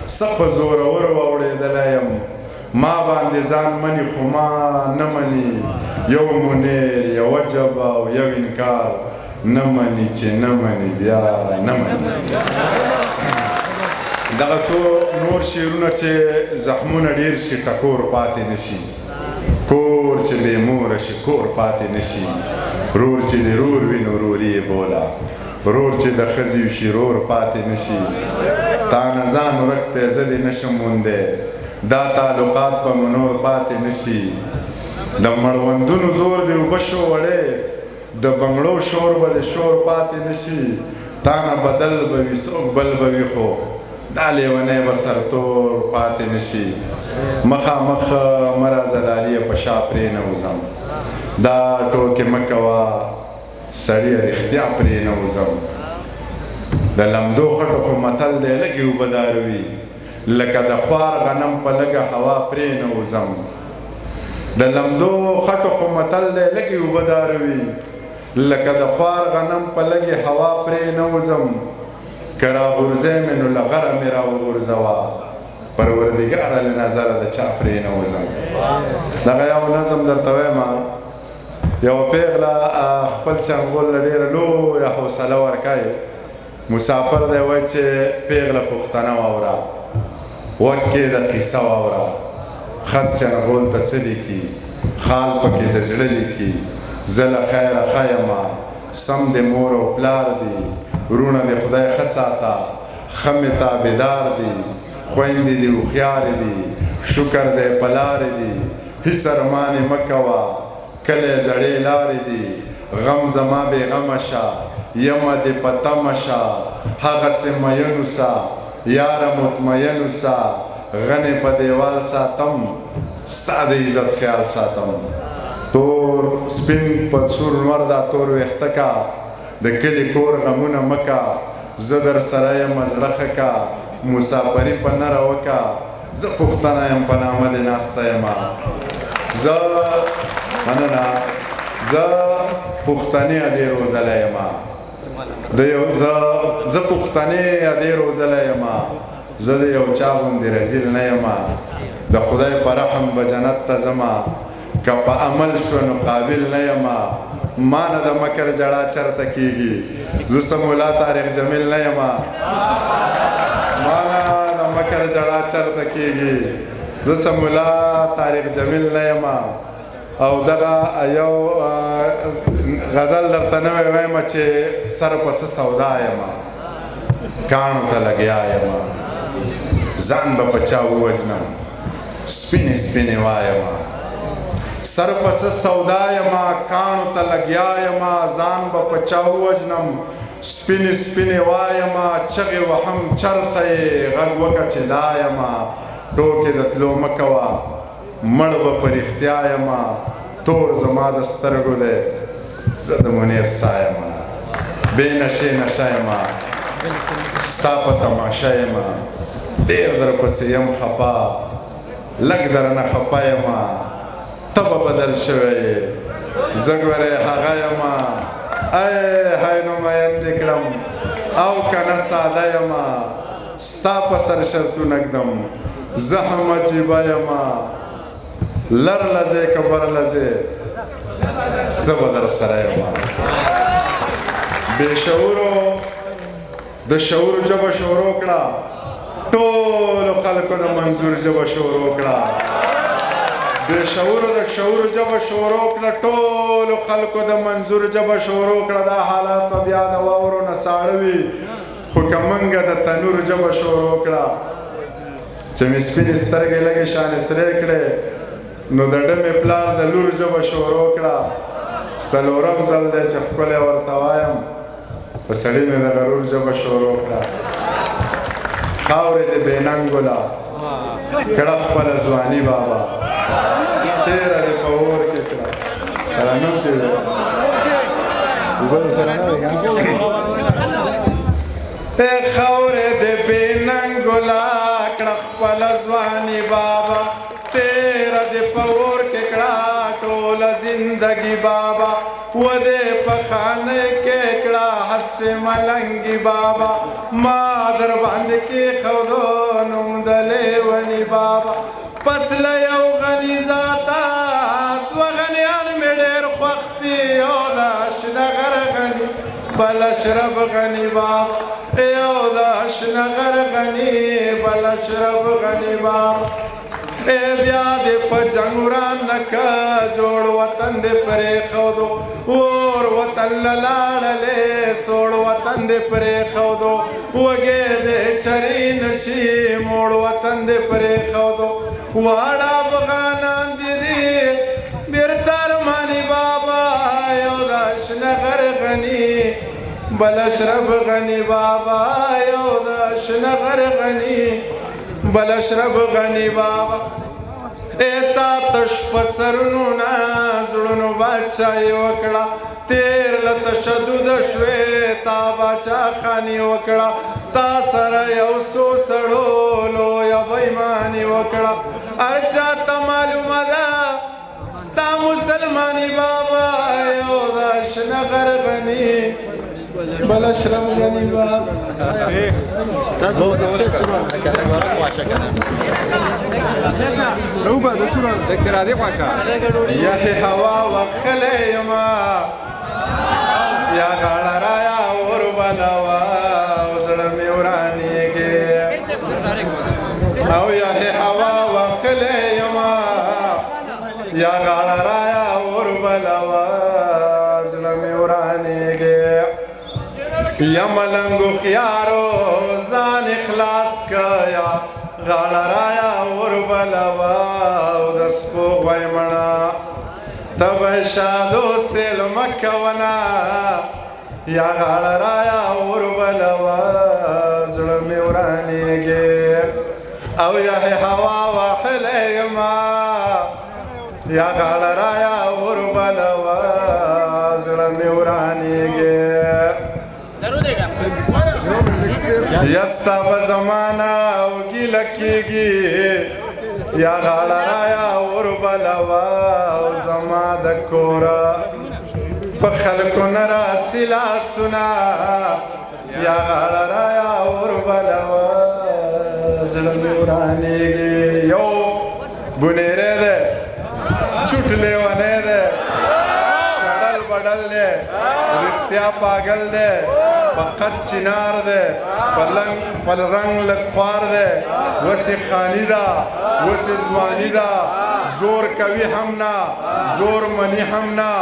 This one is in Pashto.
څه په زورور واورېدلی یم ما باندې ځان مني خو ما نه مني یو منیر یوه جبه او یو انکار نه مني چې نه مني بیا نه مني دغه څو نور شعرونه چې زخمونه ډېر شي ټکور پاتې نه شي کور چې بې موره شي کور پاتې نه شي رور چې د رور وي نو روري یې بوله رور چې د ښځې وشي رور پاتې نه شي تا نه ځان ورک دی زه دې نشم موندی دا تعلقات به مو نور پاتې نه شي د مړوندونو زور دې اوبه شو وړې د بنګړو شور به د شور پاتې نه شي تا نه بدل به وي څوک بل به وي خو دا لیونی به سرتور پاتې نه شي مخامخ مه راځه لالیه په شا پرې نه وځم دا ټوکې مه کوه سړیه رښتیا پرې نه وځم د لمدو خټو خو متل دی لږې اوبه داروي لکه د خوار غنم په لږه هوا پرې نه وځم د لمدو خټو خو متل دی لږې اوبه داروي لکه د خوار غنم په لږې هوا پرې نه وځم که راغورځی مې نو له غره مې راوغورځوه پروردګاره له نظره د چا پرې نه وځم دغه یو نظم درته وایم یوه پیغله خپل چنګول له ډېره لویه حوصله ورکوي مسافر دی وایي چې پیغله پوښتنه واوره غوږ کې د قیصه واوره خط چنګول ته څه لیکي خال پکې د زړه لیکي زه له خیره ښه یمه سم د مور او پلار دي ورونه د خدای ښه ساته ښه مې تابعدار دي خویندې دې هوښیارې دي شکر دی په لارې دي هېڅ ارمانې مه کوه کلی زړې لارې دي غم زما بې غمه شه یمه دې په تمه شه هغسې مین اوسه یاره مطمئن اوسه غنې په دیوال ساتم ستا د عزت خیال ساتم تور سپین په سور نور دا تور ویښته کا د کلي کور غمونه مه کا زه در سره یم زړه ښه کا مسافري په نره وکه زه پوښتنه یم په نامه دې ناسته یمه زه مننه زه پوښتنې ادې روزلی یمه زه پوښتنې ادې روزلی یمه زه د یو چا غوندې رزیل نه یمه د خدای په رحم به جنت ته ځمه که په عمل شو نو قابل نه یمه ما نه د مکر جړه چرته کېږي زه سمولا طارق جمیل نه یمه ما نه د مکر جړه چرته کېږي زه سمولا طارق جمیل نه یمه او دغه یو غزل درته نوی وایم چې سر په څه سودا یمه کاڼو ته لګیا یمه ځان به په چا ووژنم سپینې سپینې وایمه سر په څه سودا یمه کاڼو ته لګیا یمه ځان به په چا ووژنم سپینې سپینې وایمه چغې وهم چرته یې غږ وکړه چې دا یمه ټوکې د تلو مه کوه مړ به په رښتیا یمه تور زما د سترګو دی زه د منیر سا یمه بې نشې نشه یمه ستا په تماشه یمه ډېر درپسې یم خفه لږ درنه خفه یمه ته به بدل شوی یې زه ګورې هغه یمه ای هی نو مین دې کړم او که نه ساده یمه ستا په سر شرطونه ږدم زه هم عجیبه یمه لر لځې که بر لځې زه به در سره یمه بې شعورو د شعور ژبه شروع کړه ټولو خلکو د منظور ژبه شروع کړه بې شعورو د شعور ژبه شروع کړه ټولو خلکو د منظور ژبه شروع کړه دا حالات به بیا د واورو نه ساړه وي خو که موږ د تنور ژبه شروع کړه چې مې سپینې سترګې لږې شانې سرې کړې نو د ډمې پلار د لور ژبه شروع کړه څلورم ځل دی چې ښکلی ورته وایم په سړي مې د غرور ژبه شروع کړه خاورې د بې ننګوله کړه خپله ځواني بابا تېره دې په اور کې کړه ترنم کې اوبه سره نه دی خاورې د بې ننګوله کړه خپله ځواني بابا تیره دې په اور کې کړه ټوله زندګي بابا و دې په خانه کې کړه هسې ملنګي بابا ما در باندې کېښودو نوم غنی بابا پس له یو غني ذاته دوه غنیان مې ډېر خوښ دي یو د اشنغر غني بل اشرف غني بابا یو د اشنغر غني بل اشرف غني بابا بیا دې په جنګ وران نکه جوړ وطن دې پرېښودو اور وطن له لاړلې سوړ وطن دې پرېښودو وږې دې چرې نشي موړ وطن دې پرېښودو واړه افغانان دې دي بېرته ارماني بابا یو د اشنغر غني بل اشرف غني بابا یو د اشنغر غني بل اشرف غني بابا ایتا تش پسرونو نا زړونو بادشاہي وکړه تیر له تشدد شوې تا باچا خاني وکړه تا سره یو څو سړو لویه بېماني وکړه هر چا ته معلومه ده ستا مسلماني بابا یو د اشنغر غني بل اشرف غني بابا روبا د سوره دکتور عادي خوښه یا هوا وخلې یما یا غاړه رایا اور بلوا زړه مې ورانېږي او یا هوا وخلې یما یا غاړه رایا اور بلوا زړه مې ورانېږي یا ملنګو خيارو ځان اخلاص کیا غاړه رایا اور بلوا او د سپوږمۍ مړه تبه شادو سیل مکونا یا غاړه رایا اور بلوا زړه مې ورانېږي او یا هوا واخلې یما یا غاړه رایا اور بلوا زړه مې ورانېږي یستا به زمانه او ګیله کېږي یا غاړه رایا اور بلوا او زما د کوره په خلکو نه راسي لاسونه یا غاړه رایا اور بلوا زړه مې ورانېږي یو بونیری دی چوټ لیونی دی شړل بډل دی رښتیا پاگل دی فقط چنار ده پل رنگ لکفار ده وسی خانی ده وسی زوانی ده زور کوي هم نه زور منی هم نه